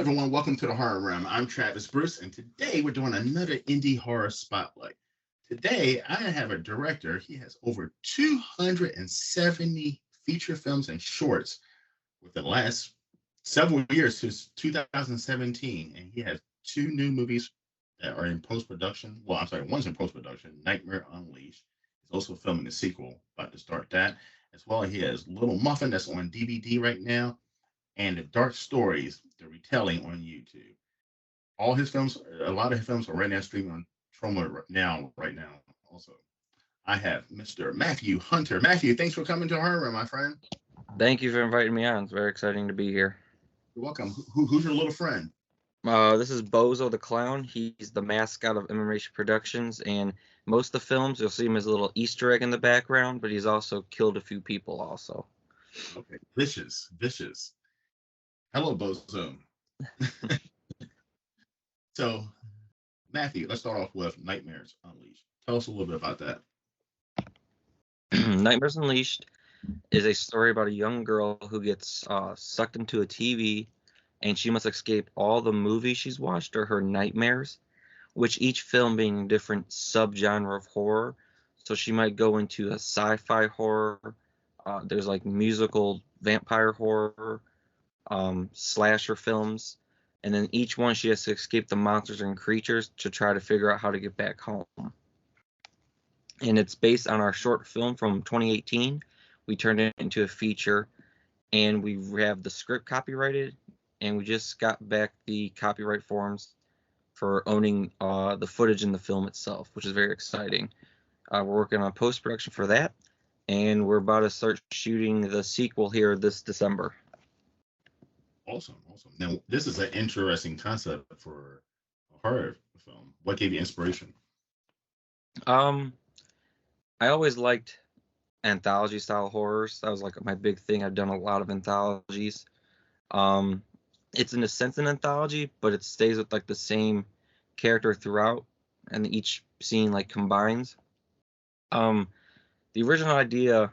everyone. Welcome to the Horror Realm. I'm Travis Bruce, and today we're doing another indie horror spotlight. Today, I have a director. He has over 270 feature films and shorts with the last several years since 2017, and he has two new movies that are in post production. Well, I'm sorry, one's in post production, Nightmare Unleashed. He's also filming a sequel, about to start that. As well, he has Little Muffin that's on DVD right now, and the Dark Stories, the retelling on YouTube. All his films, a lot of his films are right now streaming on Troma right now. Also, I have Mr. Matthew Hunter. Matthew, thanks for coming to Horror Room, my friend. Thank you for inviting me on. It's very exciting to be here. You're welcome. Who's your little friend? This is Bozo the Clown. He's the mascot of Immigration Productions, and most of the films you'll see him as a little Easter egg in the background, but he's also killed a few people also. Okay, vicious. Hello, Bozo. So, Matthew, let's start off with Nightmares Unleashed. Tell us a little bit about that. Nightmares Unleashed is a story about a young girl who gets sucked into a TV, and she must escape all the movies she's watched or her nightmares, which each film being a different subgenre of horror. So she might go into a sci-fi horror. There's like musical vampire horror, slasher films, and then each one she has to escape the monsters and creatures to try to figure out how to get back home. And it's based on our short film from 2018. We turned it into a feature, and we have the script copyrighted, and we just got back the copyright forms for owning the footage in the film itself, which is very exciting. We're working on post-production for that, and we're about to start shooting the sequel here this December. Awesome. Now, this is an interesting concept for a horror film. What gave you inspiration? I always liked anthology style horrors. That was like my big thing. I've done a lot of anthologies. It's in a sense an anthology, but it stays with like the same character throughout, and each scene like combines. The original idea,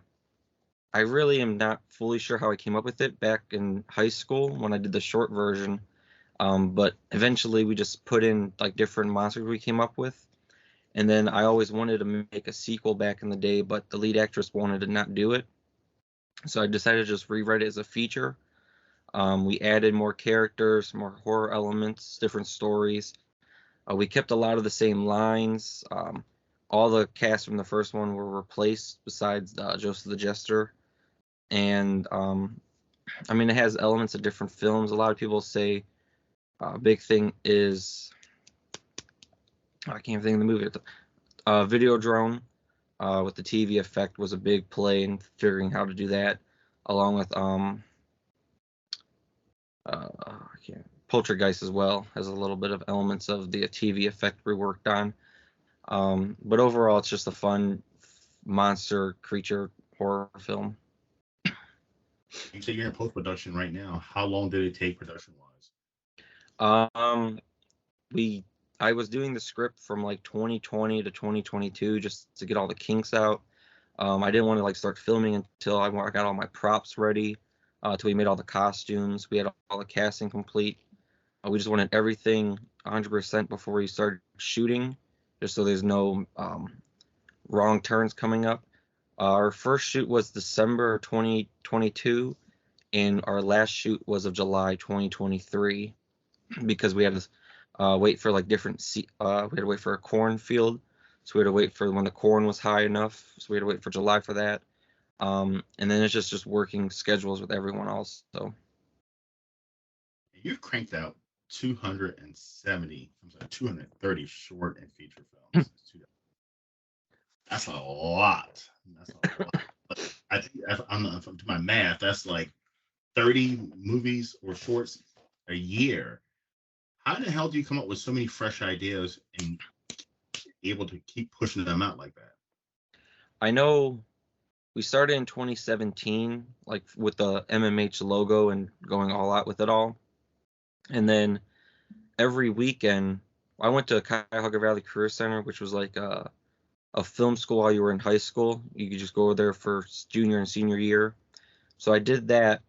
I really am not fully sure how I came up with it back in high school when I did the short version. But eventually we just put in like different monsters we came up with. And then I always wanted to make a sequel back in the day, but the lead actress wanted to not do it. So I decided to just rewrite it as a feature. We added more characters, more horror elements, different stories. We kept a lot of the same lines. All the cast from the first one were replaced besides Joseph the Jester. And I mean, it has elements of different films. A lot of people say a big thing is, I can't think of the movie. Videodrome with the TV effect was a big play in figuring how to do that, along with Poltergeist as well has a little bit of elements of the TV effect we worked on. But overall, it's just a fun monster creature horror film. You say you're in post production right now. How long did it take production wise? I was doing the script from like 2020 to 2022 just to get all the kinks out. I didn't want to like start filming until I got all my props ready. Till we made all the costumes. We had all the casting complete. We just wanted everything 100% before we started shooting, just so there's no wrong turns coming up. Our first shoot was December 2022, and our last shoot was of July 2023, because we had to wait for like different. We had to wait for a cornfield, so we had to wait for when the corn was high enough. So we had to wait for July for that. And then it's just working schedules with everyone else. So you've cranked out 230 short and feature films. That's a lot. But I think if I'm to my math, that's like 30 movies or shorts a year. How the hell do you come up with so many fresh ideas and able to keep pushing them out like that? I know we started in 2017, like with the MMH logo and going all out with it all. And then every weekend, I went to Cuyahoga Valley Career Center, which was like a film school while you were in high school. You could just go there for junior and senior year. So I did that.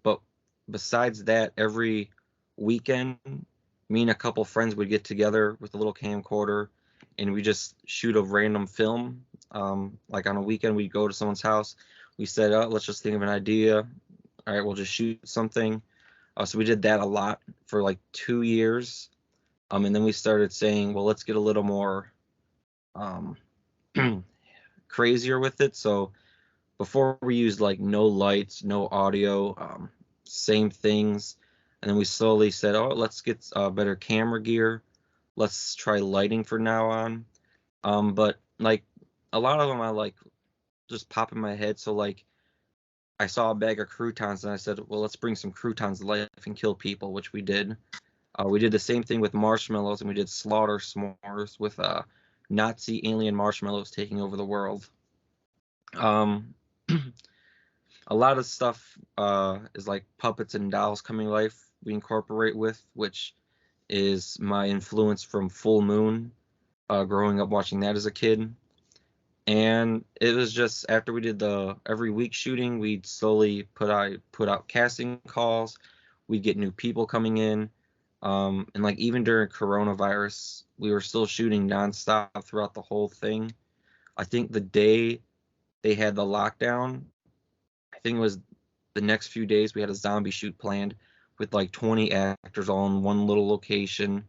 But besides that, every weekend, me and a couple friends would get together with a little camcorder, and we just shoot a random film. Like on a weekend, we'd go to someone's house. We said, "Oh, let's just think of an idea. All right, we'll just shoot something." So we did that a lot for like 2 years. And then we started saying, well, let's get a little more um, crazier with it. So before we used like no lights, no audio, same things. And then we slowly said, oh, let's get better camera gear. Let's try lighting from now on. But like a lot of them I like just pop in my head. So like I saw a bag of croutons and I said, well, let's bring some croutons to life and kill people, which we did. We did the same thing with marshmallows, and we did slaughter s'mores with Nazi alien marshmallows taking over the world. Um, a lot of stuff is like puppets and dolls coming to life we incorporate with, which is my influence from Full Moon, growing up watching that as a kid. And it was just after we did the every week shooting, we'd slowly put out casting calls. We'd get new people coming in. And like even during coronavirus, we were still shooting nonstop throughout the whole thing. I think the day they had the lockdown, I think it was the next few days we had a zombie shoot planned with like 20 actors all in one little location,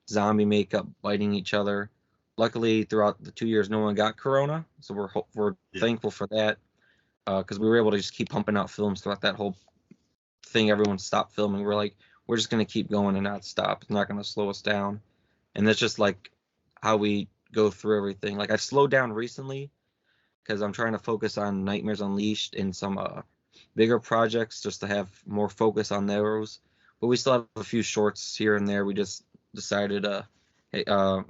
zombie makeup, biting each other. Luckily, throughout the 2 years, no one got corona, so we're Yeah. thankful for that because we were able to just keep pumping out films throughout that whole thing. Everyone stopped filming. We're like, we're just gonna keep going and not stop. It's not gonna slow us down, and that's just like how we go through everything. Like I've slowed down recently because I'm trying to focus on Nightmares Unleashed and some bigger projects just to have more focus on those. But we still have a few shorts here and there. We just decided to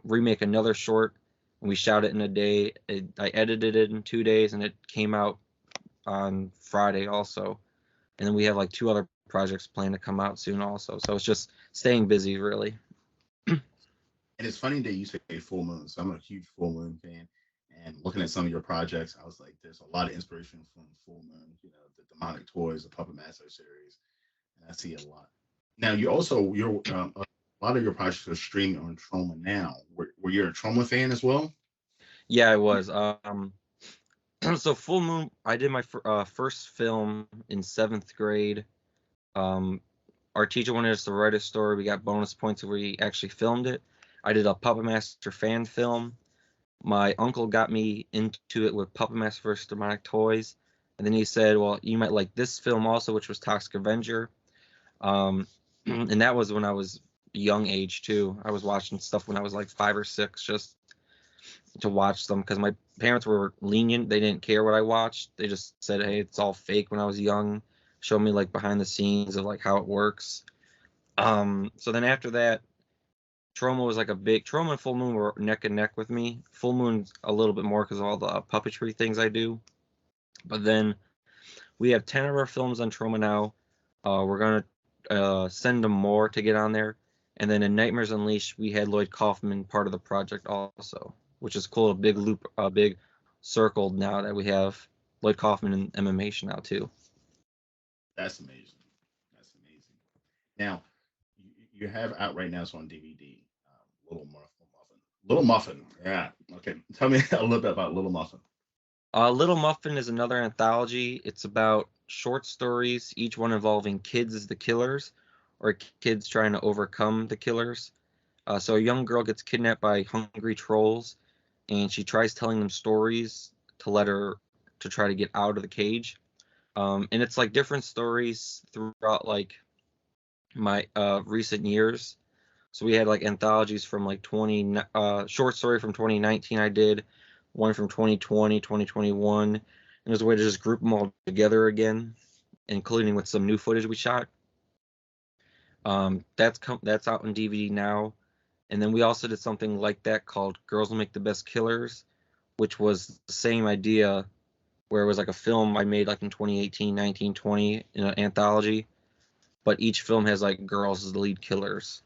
remake another short, and we shot it in a day. I edited it in 2 days, and it came out on Friday also. And then we have like two other projects planned to come out soon also. So it's just staying busy, really. And it's funny that you say Full Moon. So I'm a huge Full Moon fan. And looking at some of your projects, I was like, there's a lot of inspiration from Full Moon. You know, the Demonic Toys, the Puppet Master series, and I see a lot. Now, you're a lot of your projects are streaming on Trauma now. Were you a Trauma fan as well? Yeah, I was. So Full Moon, I did my first film in 7th grade. Um, our teacher wanted us to write a story. We got bonus points if we actually filmed it. I did a Puppet Master fan film. My uncle got me into it with Puppet Master vs. Demonic Toys. And then he said, well, you might like this film also, which was Toxic Avenger. And that was when I was young age too. I was watching stuff when I was like 5 or 6 just to watch them because my parents were lenient. They didn't care what I watched. They just said, hey, it's all fake when I was young. Show me like behind the scenes of like how it works. So then after that, Troma was like a big Troma and Full Moon were neck and neck with me. Full Moon's a little bit more because of all the puppetry things I do. But then we have 10 of our films on Troma now. We're gonna send them more to get on there. And then in Nightmares Unleashed, we had Lloyd Kaufman part of the project also, which is cool. A big loop, a big circle now that we have Lloyd Kaufman in MMation now too. That's amazing. That's amazing. Now, you have out right now. It's on DVD. Little Muffin. Little Muffin. Yeah. Okay. Tell me a little bit about Little Muffin. Little Muffin is another anthology. It's about short stories, each one involving kids as the killers or kids trying to overcome the killers. So a young girl gets kidnapped by hungry trolls, and she tries telling them stories to let her to try to get out of the cage. And it's like different stories throughout like my recent years. So we had like anthologies from like 20 short story from 2019 I did, one from 2020, 2021. And there's a way to just group them all together again, including with some new footage we shot. That's out on DVD now. And then we also did something like that called Girls Will Make the Best Killers, which was the same idea where it was like a film I made like in 2018, 19, 20 in an anthology, but each film has like girls as the lead killers.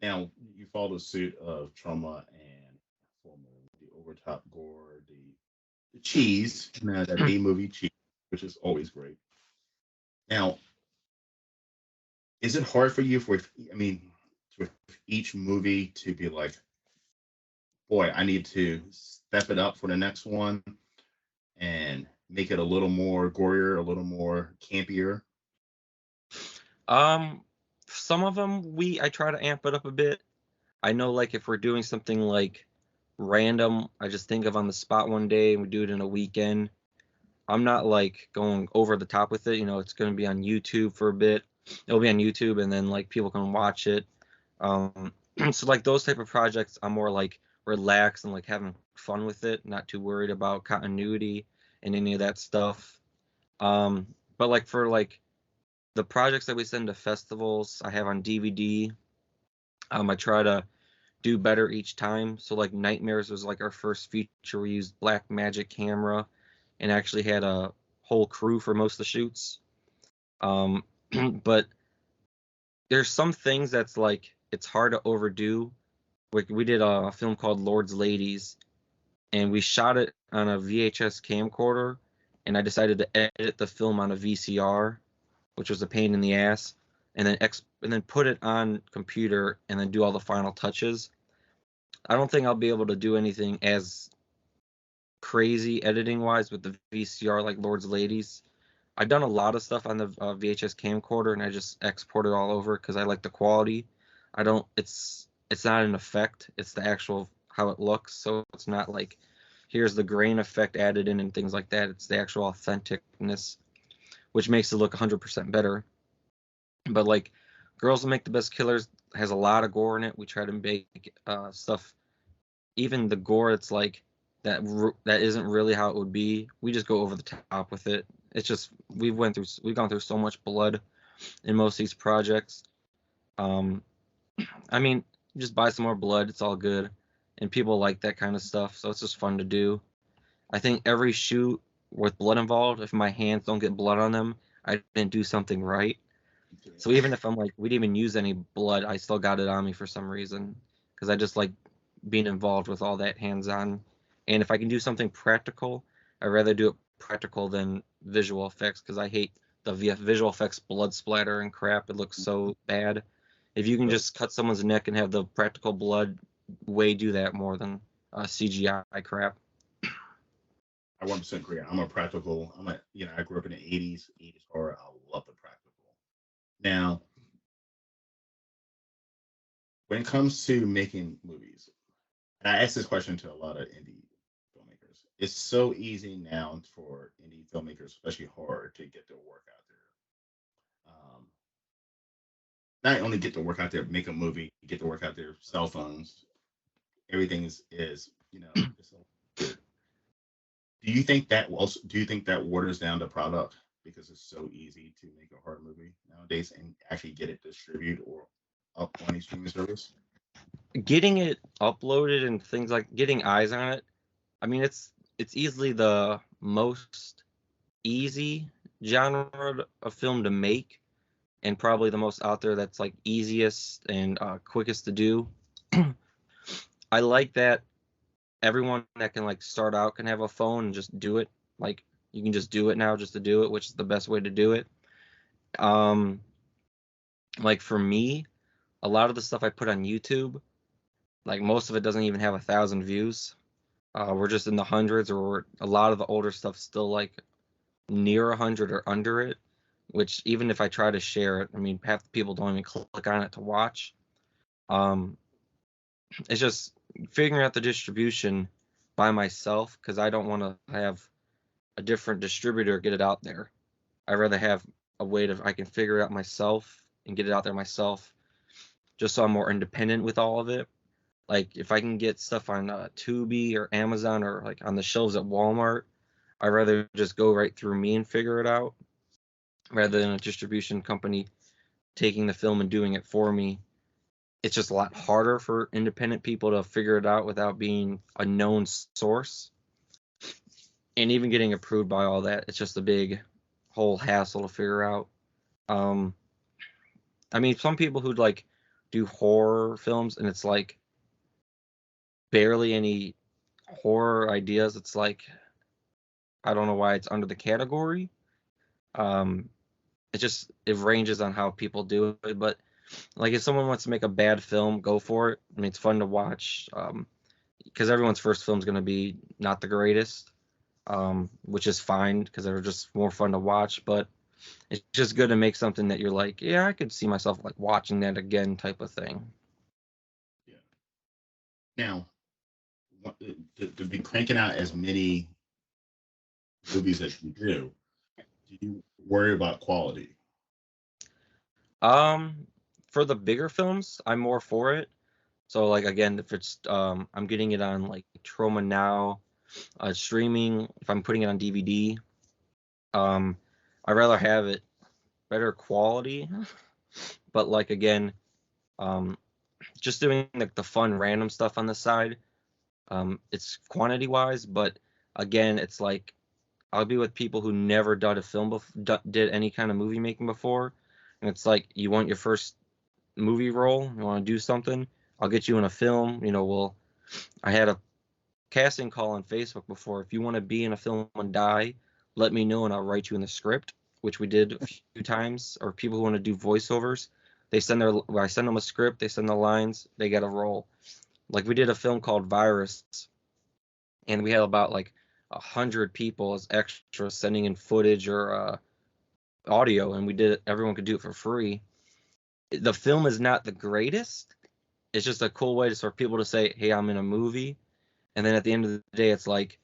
Now, you followed suit of Trauma and Full Moon, the overtop gore, the cheese, that B movie cheese, which is always great. Now, is it hard for you I mean, with each movie to be like, boy, I need to step it up for the next one and make it a little more gorier, a little more campier? Um, some of them I try to amp it up a bit. I know like if we're doing something like random, I just think of on the spot one day and we do it in a weekend. I'm not like going over the top with it. It's going to be on YouTube for a bit. It'll be on YouTube and then like people can watch it. So like those type of projects, I'm more like relaxed and like having fun with it, not too worried about continuity and any of that stuff. But like for like the projects that we send to festivals, I have on DVD. I try to do better each time. So like Nightmares was like our first feature. We used Blackmagic camera and actually had a whole crew for most of the shoots. But there's some things that's like it's hard to overdo. Like we did a film called Lord's Ladies, and we shot it on a VHS camcorder, and I decided to edit the film on a VCR, which was a pain in the ass, and then put it on computer and then do all the final touches. I don't think I'll be able to do anything as crazy editing wise with the VCR like Lord's Ladies. I've done a lot of stuff on the VHS camcorder and I just export it all over because I like the quality. I don't. It's not an effect. It's the actual how it looks. So it's not like here's the grain effect added in and things like that. It's the actual authenticness, which makes it look 100% better. But like Girls Will Make the Best Killers has a lot of gore in it. We try to make stuff, even the gore. It's like that isn't really how it would be. We just go over the top with it. It's just we've gone through so much blood in most of these projects. Um, I mean, just buy some more blood. It's all good, and people like that kind of stuff. So it's just fun to do. I think every shoot with blood involved, if my hands don't get blood on them, I didn't do something right. So even if I'm like, we didn't even use any blood, I still got it on me for some reason because I just like being involved with all that hands-on. And if I can do something practical, I'd rather do it practical than visual effects because I hate the visual effects blood splatter and crap. It looks so bad. If you can just cut someone's neck and have the practical blood, way do that more than CGI crap. I 1% agree. I grew up in the 80s horror. I love the practical. Now, when it comes to making movies, and I ask this question to a lot of indie filmmakers, it's so easy now for indie filmmakers, especially horror, to get their work out there. Not only get the work out there, make a movie, get the work out there, cell phones, everything is it's weird. Do you think that waters down the product because it's so easy to make a horror movie nowadays and actually get it distributed or up on a streaming service? Getting it uploaded and things like getting eyes on it. I mean, it's easily the most easy genre of film to make and probably the most out there that's like easiest and quickest to do. I like that everyone that can like start out can have a phone and just do it. Like you can just do it now just to do it, which is the best way to do it. Um, like for me, a lot of the stuff I put on YouTube, like most of it doesn't even have 1,000 views. We're just in the hundreds, or a lot of the older stuff still like near 100 or under it. Which even if I try to share it, I mean, half the people don't even click on it to watch. Um, it's just figuring out the distribution by myself because I don't want to have a different distributor get it out there. I'd rather have a way I can figure it out myself and get it out there myself, just so I'm more independent with all of it. Like if I can get stuff on Tubi or Amazon or like on the shelves at Walmart, I'd rather just go right through me and figure it out rather than a distribution company taking the film and doing it for me. It's just a lot harder for independent people to figure it out without being a known source. And even getting approved by all that, it's just a big whole hassle to figure out. Um, I mean, some people who'd like do horror films and it's like barely any horror ideas. It's like, I don't know why it's under the category. Um, it ranges on how people do it. But like if someone wants to make a bad film, go for it. I mean, it's fun to watch. Because everyone's first film is going to be not the greatest, which is fine because they're just more fun to watch. But it's just good to make something that you're like, yeah, I could see myself like watching that again, type of thing. Yeah. Now, to be cranking out as many movies as you do you worry about quality? For the bigger films, I'm more for it. So like again, if it's I'm getting it on like Troma Now, streaming, if I'm putting it on DVD, um, I'd rather have it better quality. But like again, um, just doing like the fun random stuff on the side, it's quantity wise, but again, it's like I'll be with people who never done a film did any kind of movie making before, and it's like you want your first movie role, you want to do something, I'll get you in a film. I had a casting call on Facebook before. If you want to be in a film and die, let me know and I'll write you in the script, which we did a few times. Or people who want to do voiceovers, I send them a script, they send the lines, they get a role. Like we did a film called Virus, and we had about like 100 people as extras sending in footage or audio, and we did it. Everyone could do it for free. The film is not the greatest. It's just a cool way for people to say, "Hey, I'm in a movie," and then at the end of the day, it's like,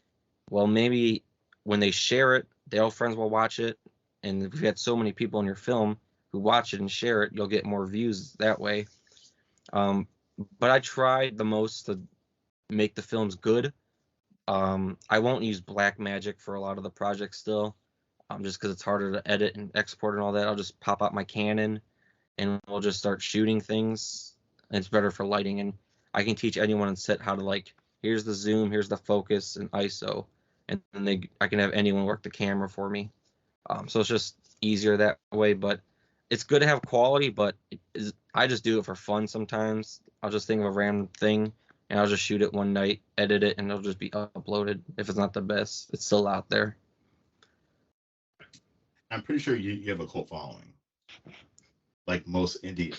well, maybe when they share it, their friends will watch it, and if you had so many people in your film who watch it and share it, you'll get more views that way. Um, but I tried the most to make the films good. I won't use Blackmagic for a lot of the projects still, just because it's harder to edit and export and all that. I'll just pop out my Canon and we'll just start shooting things. And it's better for lighting, and I can teach anyone on set how to like, here's the zoom, here's the focus and ISO, and then I can have anyone work the camera for me. So it's just easier that way. But it's good to have quality, but I just do it for fun sometimes. I'll just think of a random thing and I'll just shoot it one night, edit it, and it'll just be uploaded. If it's not the best, it's still out there. I'm pretty sure you have a cult following, like most indie.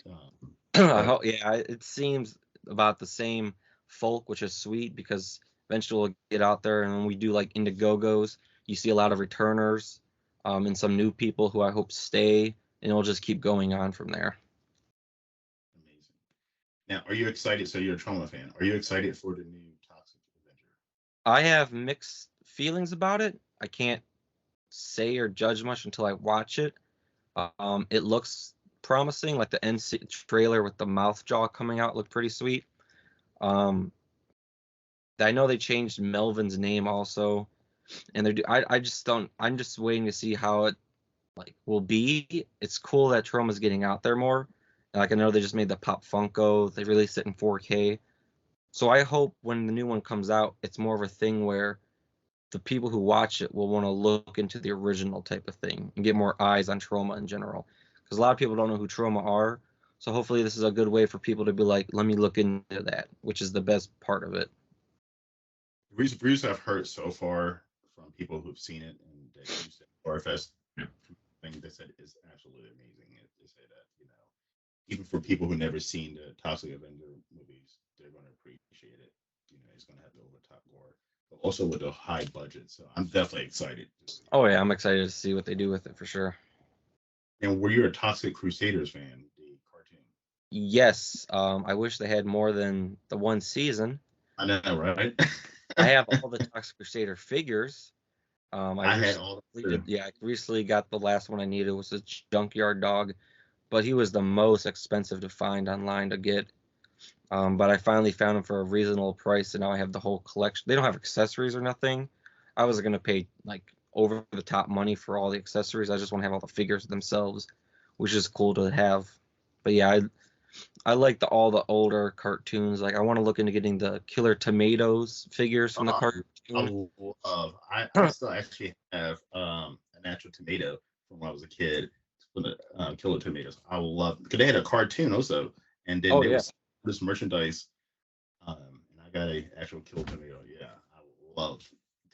Yeah, it seems about the same folk, which is sweet because eventually we'll get out there, and when we do like Indiegogos, you see a lot of returners, and some new people who I hope stay, and it'll just keep going on from there. Amazing. Now, are you excited? So you're a Troma fan. Are you excited for the new Toxic Avenger? I have mixed feelings about it. I can't say or judge much until I watch it. It looks promising, like the end trailer with the mouth jaw coming out looked pretty sweet. Um, I know they changed Melvin's name also, and I just don't. I'm just waiting to see how it like will be. It's cool that Troma's getting out there more. Like I know they just made the Pop Funko. They released it in 4K. So I hope when the new one comes out, it's more of a thing where the people who watch it will want to look into the original type of thing and get more eyes on Troma in general. Because a lot of people don't know who Troma are. So hopefully this is a good way for people to be like, let me look into that, which is the best part of it. Reviews I've heard so far from people who've seen it and that used it Horrorfest thing they said is absolutely amazing. They say that even for people who never seen the Toxic Avenger movies, they're going to appreciate it. It's going to have the over top gore, but also with a high budget. So I'm definitely excited. Oh yeah, I'm excited to see what they do with it for sure. And were you a Toxic Crusaders fan, the cartoon? Yes, I wish they had more than the one season. I know, right? I have all the Toxic Crusader figures. I had all I recently got the last one I needed. It was a Junkyard Dog, but he was the most expensive to find online to get. But I finally found him for a reasonable price, and now I have the whole collection. They don't have accessories or nothing. I was gonna pay like over the top money for all the accessories. I just want to have all the figures themselves, which is cool to have. But yeah, I like all the older cartoons. Like I want to look into getting the Killer Tomatoes figures from the cartoon. I still actually have a natural tomato from when I was a kid for the Killer Tomatoes. I love because they had a cartoon also, and then there was this merchandise, and I got a actual Killer Tomato. Yeah, I love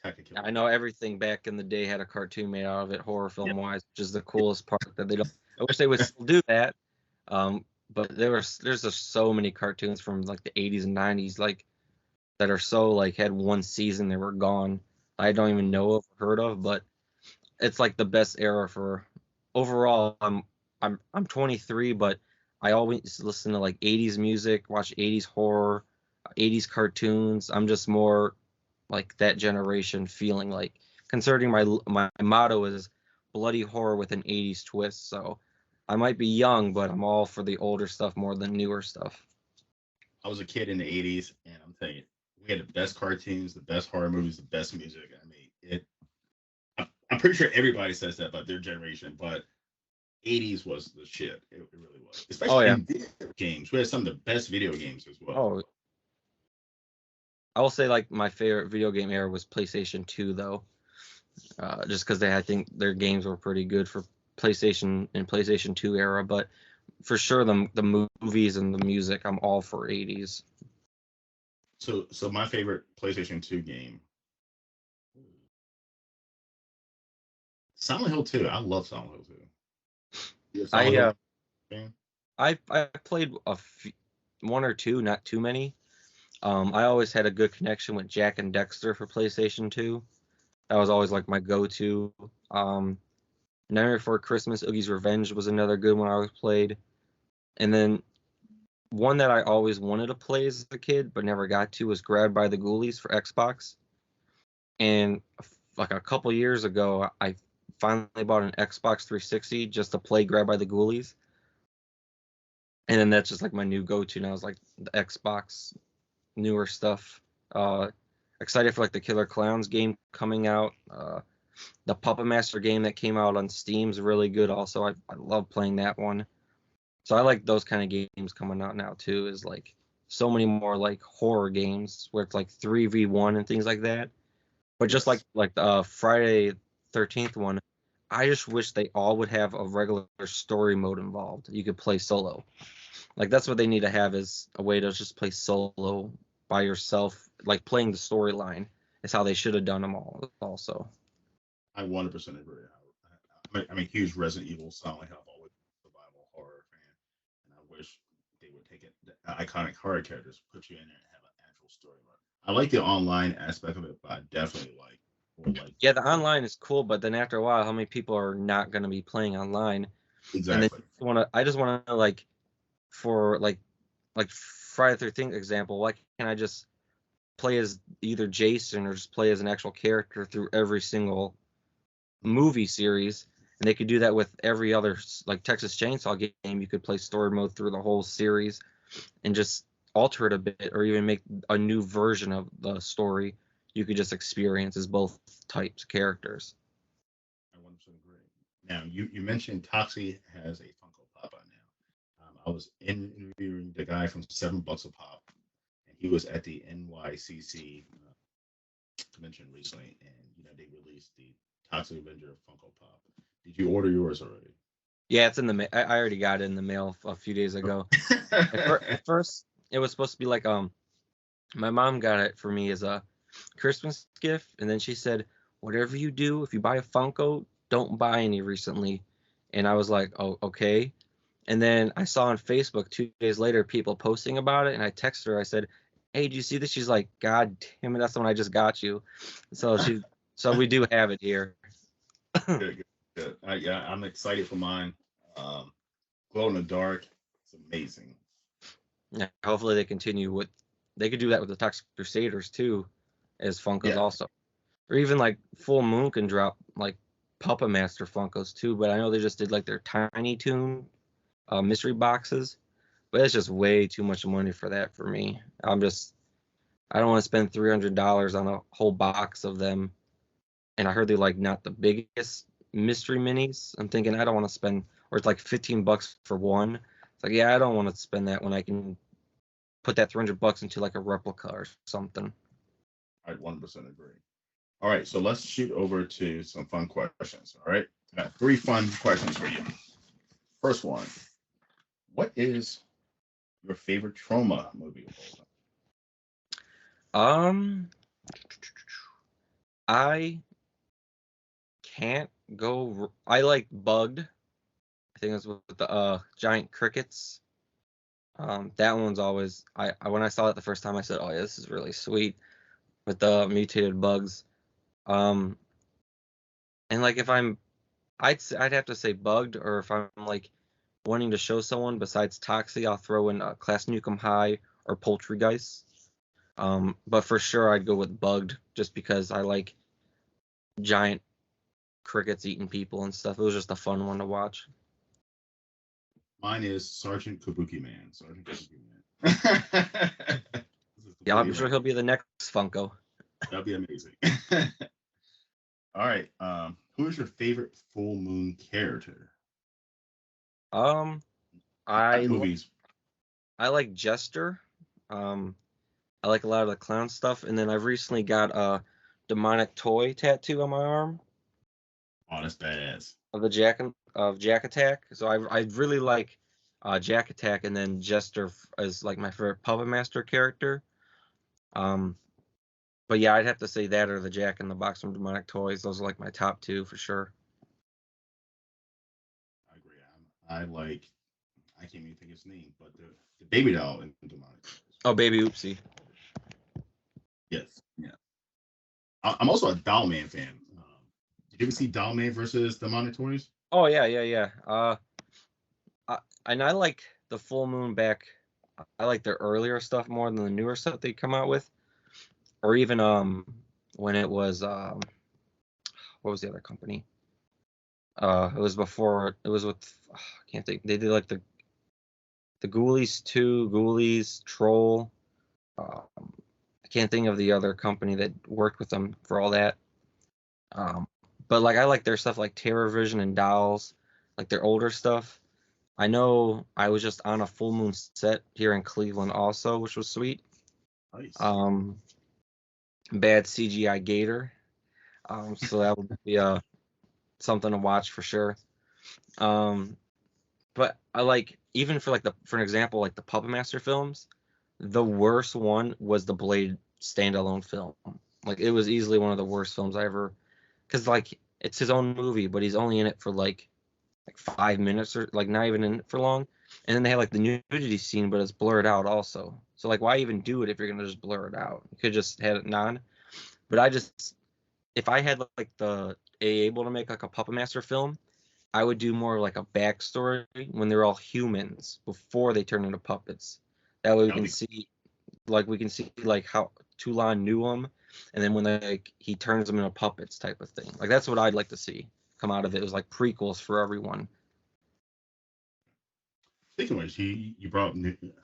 Attack of Killer I know everything back in the day had a cartoon made out of it, horror Yeah. film wise, which is the coolest part that they don't. I wish they would still do that. But there's just so many cartoons from like the 80s and 90s like that are so like had one season they were gone. I don't even know of heard of, but it's like the best era for overall. I'm 23, but I always listen to like 80s music, watch 80s horror, 80s cartoons. I'm just more like that generation feeling like concerning my motto is bloody horror with an 80s twist. So I might be young, but I'm all for the older stuff more than newer stuff. I was a kid in the '80s, and I'm telling you, we had the best cartoons, the best horror movies, the best music. I mean, I'm pretty sure everybody says that about their generation, but '80s was the shit. It really was, Oh especially yeah. in video games. We had some of the best video games as well. Oh, I will say like my favorite video game era was PlayStation 2 though, just because I think their games were pretty good for PlayStation and PlayStation 2 era. But for sure, the movies and the music, I'm all for 80s. So my favorite PlayStation 2 game, Silent Hill 2. I love Silent Hill 2. You a Silent I Hill uh, fan? I played one or two, not too many. I always had a good connection with Jack and Dexter for PlayStation 2. That was always like my go-to. Nightmare Before Christmas, Oogie's Revenge was another good one I always played. And then one that I always wanted to play as a kid but never got to was Grabbed by the Ghoulies for Xbox. And like a couple years ago, I finally bought an Xbox 360 just to play Grabbed by the Ghoulies. And then that's just like my new go-to now is like the Xbox newer stuff. Uh, Excited for like the Killer Clowns game coming out. The Puppet Master game that came out on Steam is really good. Also, I love playing that one. So I like those kind of games coming out now too. Is like so many more like horror games where it's like 3v1 and things like that. But just Yes. like the Friday 13th one, I just wish they all would have a regular story mode involved. You could play solo. Like that's what they need to have is a way to just play solo by yourself. Like playing the storyline is how they should have done them all. Also, I 100% agree. I'm a huge Resident Evil, Silent Hill, always survival horror fan, and I wish they would take it the iconic horror characters, put you in there, and have an actual story. I like the online aspect of it, but I definitely like yeah, the online is cool, but then after a while, how many people are not going to be playing online? And then exactly. I just want to like for like Friday 13th example, why can't I just play as either Jason or just play as an actual character through every single movie series? And they could do that with every other like Texas Chainsaw game. You could play story mode through the whole series and just alter it a bit, or even make a new version of the story you could just experience as both types of characters. I 100% agree. Now, you mentioned Toxie has a Funko Pop on now. I was interviewing the guy from $7 a Pop, and he was at the NYCC convention recently, and they released the Toxic Avenger Funko Pop. Did you order yours already? Yeah, it's in the I already got it in the mail a few days ago. At first, it was supposed to be like my mom got it for me as a Christmas gift, and then she said, "Whatever you do, if you buy a Funko, don't buy any recently." And I was like, "Oh, okay." And then I saw on Facebook 2 days later people posting about it, and I texted her. I said, "Hey, do you see this?" She's like, "God damn it, that's the one I just got you." So we do have it here. Good, good, good. Yeah, I'm excited for mine. Um, Glow in the dark. It's amazing. Yeah, hopefully they could do that with the Toxic Crusaders too, as Funkos Yeah, also. Or even like Full Moon can drop like Puppet Master Funkos too, but I know they just did like their Tiny Toon mystery boxes, but it's just way too much money for that for me. I don't want to spend $300 on a whole box of them, and I heard they're like not the biggest mystery minis. I'm thinking I don't want to spend, or it's like $15 for one. It's like yeah, I don't want to spend that when I can put that $300 into like a replica or something. I 1% agree. All right, so let's shoot over to some fun questions. All right, I got three fun questions for you. First one: what is your favorite trauma movie of all time? Um, I can't go. I like Bugged. I think it's with the giant crickets. That one's always. I when I saw it the first time, I said, "Oh yeah, this is really sweet," with the mutated bugs. Um, and like if I'd have to say Bugged, or if I'm like wanting to show someone besides Toxie, I'll throw in Class Nukem High or Poultrygeist. But for sure, I'd go with Bugged just because I like giant crickets eating people and stuff. It was just a fun one to watch. Mine is Sergeant Kabuki Man. Sergeant Kabuki Man. Yeah, I'm sure he'll be the next Funko. That'd be amazing. All right. Who is your favorite full moon character? Um, Not I movies. I like Jester. Um, I like a lot of the clown stuff, and then I've recently got a demonic toy tattoo on my arm Oh, that's badass. of the Jack Attack. So I really like Jack Attack, and then Jester is like my favorite Puppet Master character. Um, but yeah, I'd have to say that or the Jack in the Box from Demonic Toys. Those are like my top two for sure. I agree. I like. I can't even think of his name, but the baby doll in demonic. Oh, Baby Oopsie. Yes. Yeah. I'm also a Doll Man fan. Did you ever see Doll Man versus Demonic Toys? Oh yeah. And I like the Full Moon back. I like their earlier stuff more than the newer stuff they come out with, or even when it was what was the other company? It was before. It was with I can't think. They did like the Ghoulies 2, Ghoulies, Troll. I can't think of the other company that worked with them for all that. Um, but like I like their stuff like Terror Vision and Dolls, like their older stuff. I know I was just on a full moon set here in Cleveland also, which was sweet. Nice. Bad CGI Gator. So that would be something to watch for sure. But I like even for for an example like the Puppet Master films, the worst one was the Blade standalone film. Like it was easily one of the worst films I ever, because like it's his own movie, but he's only in it for like 5 minutes or like not even in it for long. And then they have like the nudity scene, but it's blurred out also. So like why even do it if you're gonna just blur it out? You could just have it non. But I just if I had like the able to make like a Puppet Master film, I would do more like a backstory when they're all humans before they turn into puppets. That way we can see like how Toulon knew him, and then when he turns them into puppets type of thing. Like that's what I'd like to see come out of it. It was like prequels for everyone. Speaking of which, you brought up nudity.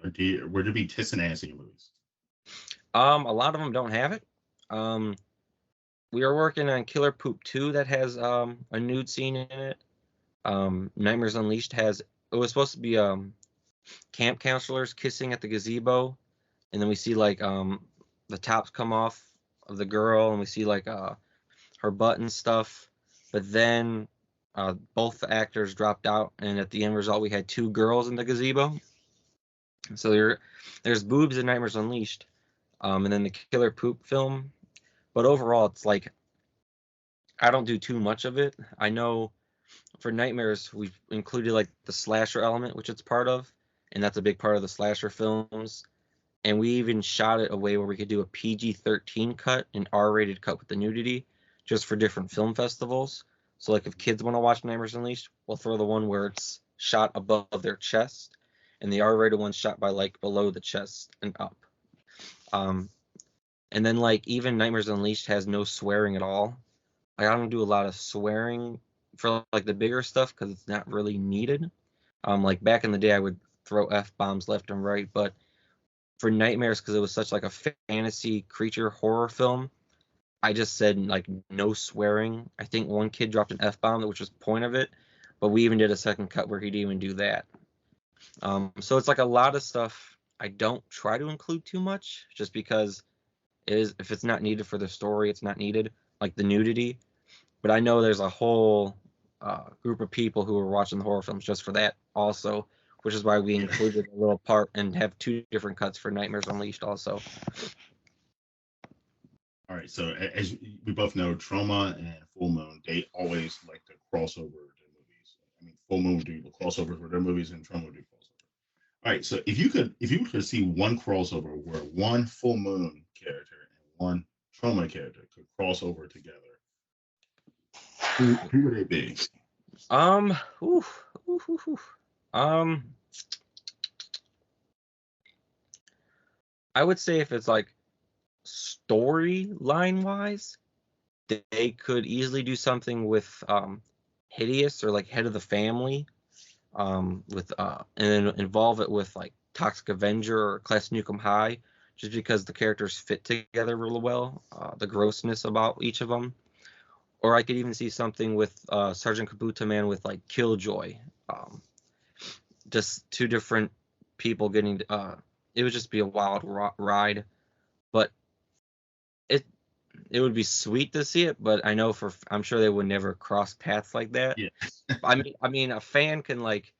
Would there be tits and ass in your movies? A lot of them don't have it. We are working on Killer Poop 2 that has a nude scene in it. Nightmares Unleashed has it was supposed to be camp counselors kissing at the gazebo, and then we see like the tops come off of the girl, and we see like her butt and stuff. But then both the actors dropped out, and at the end result, we had two girls in the gazebo. So there's boobs in Nightmares Unleashed, and then the Killer Poop film. But overall, it's like I don't do too much of it. I know for Nightmares, we've included like the slasher element, which it's part of, and that's a big part of the slasher films. And we even shot it a way where we could do a PG-13 cut, an R-rated cut with the nudity, just for different film festivals. So like if kids want to watch Nightmares Unleashed, we'll throw the one where it's shot above their chest, and the R-rated one's shot by like below the chest and up. And then like even Nightmares Unleashed has no swearing at all. I don't do a lot of swearing for like the bigger stuff because it's not really needed. Like back in the day, I would throw F-bombs left and right, but for Nightmares, because it was such like a fantasy creature horror film, I just said like no swearing. I think one kid dropped an F-bomb, which was the point of it, but we even did a second cut where he didn't even do that. So it's like a lot of stuff I don't try to include too much, just because it is if it's not needed for the story, it's not needed, like the nudity. But I know there's a whole group of people who are watching the horror films just for that also, which is why we included a little part and have two different cuts for Nightmares Unleashed also. right. So as we both know, Trauma and Full Moon, they always like to cross over their movies. I mean, Full Moon would do the crossover for their movies, and Trauma would do crossover. All right. So if you could see one crossover where one Full Moon character and one Trauma character could cross over together, who would it be? Oof, oof, oof, oof. I would say if it's like storyline wise, they could easily do something with Hideous or like Head of the Family, with and then involve it with like Toxic Avenger or Class Nukem High, just because the characters fit together really well, the grossness about each of them. Or I could even see something with Sergeant Kabuto Man with like Killjoy, just two different people getting. It would just be a wild ride, but it would be sweet to see it. But I'm sure they would never cross paths like that. Yeah. I mean, a fan can like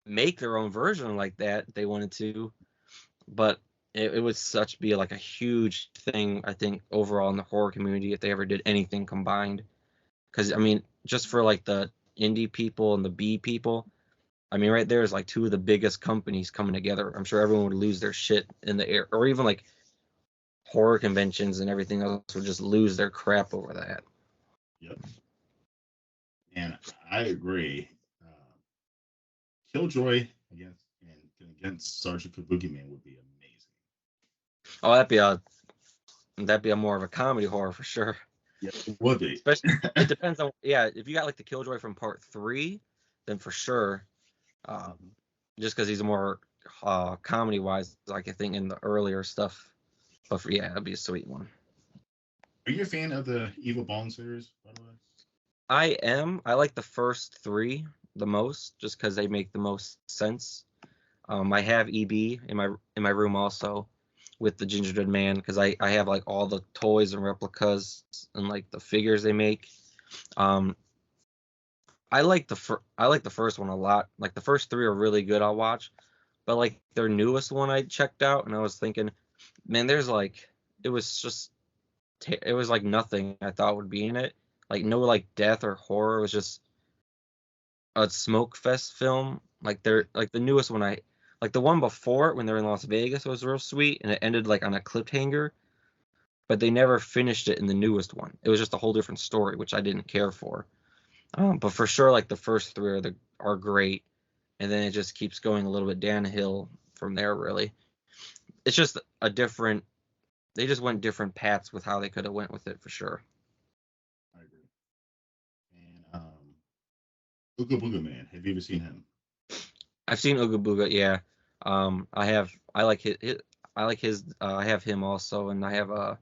make their own version like that if they wanted to, but it would be like a huge thing, I think, overall in the horror community if they ever did anything combined. Because I mean, just for like the indie people and the B people, I mean, right there is like two of the biggest companies coming together. I'm sure everyone would lose their shit in the air, or even like horror conventions and everything else would just lose their crap over that. Yep. And I agree. Killjoy against Sergeant Kabuki Man would be amazing. Oh, that'd be a more of a comedy horror for sure. Yeah, it would be. Especially, it depends on, yeah, if you got like the Killjoy from part 3, then for sure, just because he's more comedy wise, like I think in the earlier stuff. But yeah, that'd be a sweet one. Are you a fan of the Evil Bong series, by the way? I am. I like the first 3 the most, just because they make the most sense. I have EB in my room also, with the Gingerbread Man, because I have like all the toys and replicas and like the figures they make. I like the first one a lot. Like the first 3 are really good. I'll watch, but like their newest one I checked out and I was thinking, man, there's like it was like nothing I thought would be in it. Like no like death or horror. It was just a smoke fest film. Like the newest one like the one before it when they're in Las Vegas was real sweet and it ended like on a cliffhanger, but they never finished it in the newest one. It was just a whole different story, which I didn't care for. But for sure, like the first 3 are great, and then it just keeps going a little bit downhill from there. Really, it's just a different. They just went different paths with how they could have went with it for sure. I agree. And Ooga Booga Man, have you ever seen him? I've seen Ooga Booga, yeah. I like his I have him also, and I have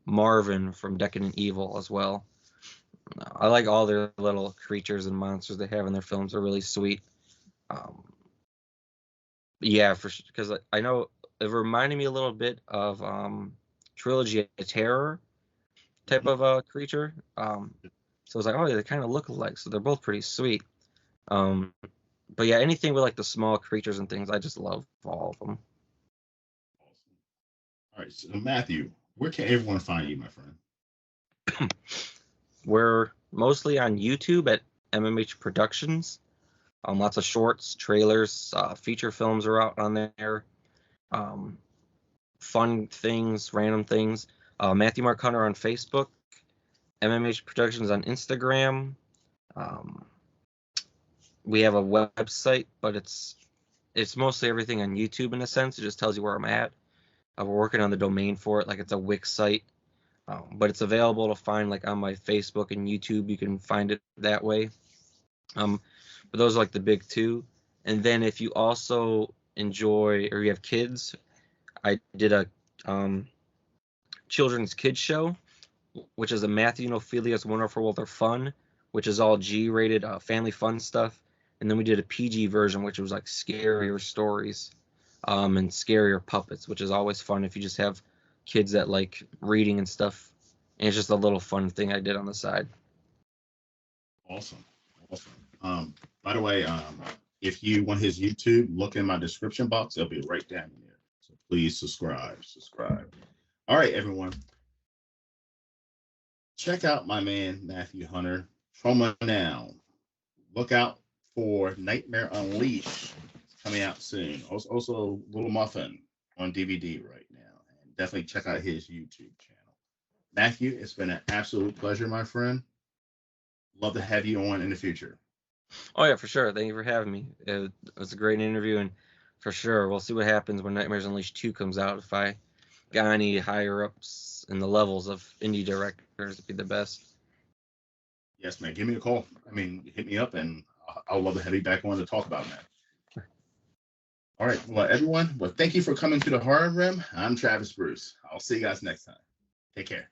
Marvin from Decadent Evil as well. I like all their little creatures and monsters they have in their films. They're really sweet. Yeah, because I know it reminded me a little bit of Trilogy of Terror type of creature. So I was like, oh, they kind of look alike, so they're both pretty sweet. But yeah, anything with like the small creatures and things, I just love all of them. Awesome. All right, so Matthew, where can everyone find you, my friend? We're mostly on YouTube at MMH Productions. Lots of shorts, trailers, feature films are out on there. Fun things, random things. Matthew Mark Hunter on Facebook. MMH Productions on Instagram. We have a website, but it's mostly everything on YouTube in a sense. It just tells you where I'm at. We're working on the domain for it, like it's a Wix site. But it's available to find like on my Facebook and YouTube. You can find it that way. But those are like the big 2. And then if you also enjoy or you have kids, I did a children's kids show, which is a Matthew and Ophelia's Wonderful World of Fun, which is all G-rated family fun stuff. And then we did a PG version, which was like scarier stories and scarier puppets, which is always fun if you just have kids that like reading and stuff. And it's just a little fun thing I did on the side. Awesome. By the way, if you want his YouTube, look in my description box. It'll be right down there. So please subscribe. All right, everyone. check out my man Matthew Hunter. Trauma Now. Look out for Nightmare Unleashed coming out soon. Also Little Muffin on DVD right now. And definitely check out his YouTube channel. Matthew, it's been an absolute pleasure, my friend. Love to have you on in the future. Oh yeah, for sure. Thank you for having me. It was a great interview, and for sure, we'll see what happens when Nightmares Unleashed 2 comes out. If I got any higher ups in the levels of indie directors, it'd be the best. Yes, man. Give me a call. I mean, hit me up, and I'll love to have you back on to talk about that. All right. Well, everyone, thank you for coming to the Horror Rim. I'm Travis Bruce. I'll see you guys next time. Take care.